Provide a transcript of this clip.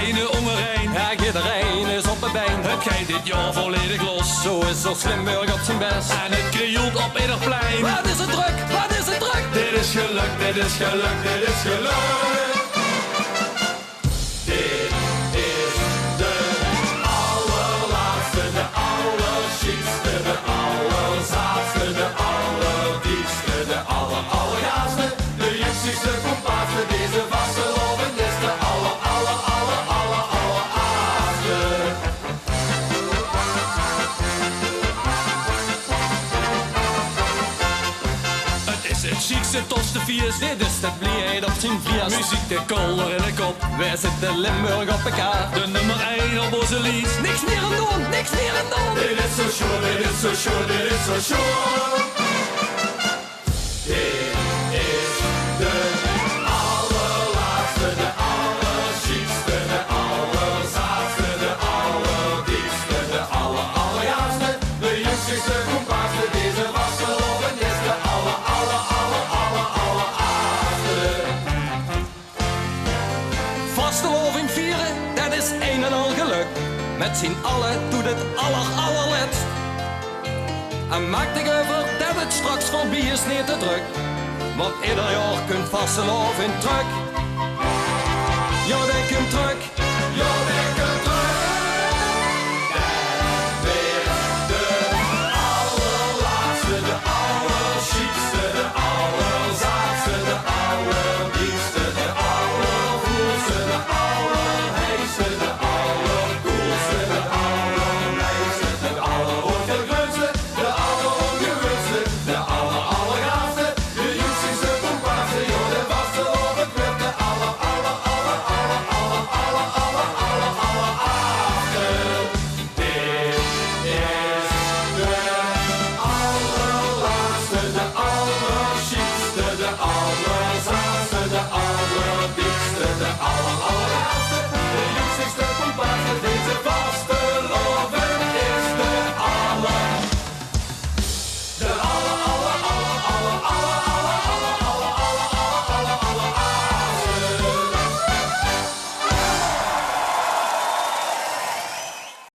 ene om er een. Ja, iedereen is op een been. Het gaat dit jaar volledig los. Zo is er Slimburg op zijn best. En het krioelt op ieder plein. Wat is het druk, wat is het druk? Dit is geluk, dit is geluk, dit is geluk. Dit is de allerlaatste, de allerchietste, de allerzaadste, de allerdiefste, de allergaafste, de jeugdigste komparsen. Deze vastelovend is de alleraarste. Het is het chicste, tofste viers. Dit is de blijheid op zijn viers. Muziek de kolder in de kop. Wij zitten Limburg op elkaar. De nummer 1 op onze lies. Niks meer aan doen, niks meer aan doen. Dit is zo sure, dit is zo sure, dit is zo sure. Dit is de allerlaatste, de allerchietste, de allerzaadste, de allerdiefste, de allerjaarste, de jeugdigste komparsen. Deze vastelovend is de alleraarste. Vasteloving vieren, dat is een en al geluk. Met z'n allen doet het allerletst. En maak dich over dat het straks voorbij is niet te druk. Want ieder jaar kunt vasteloving terug. Ja, de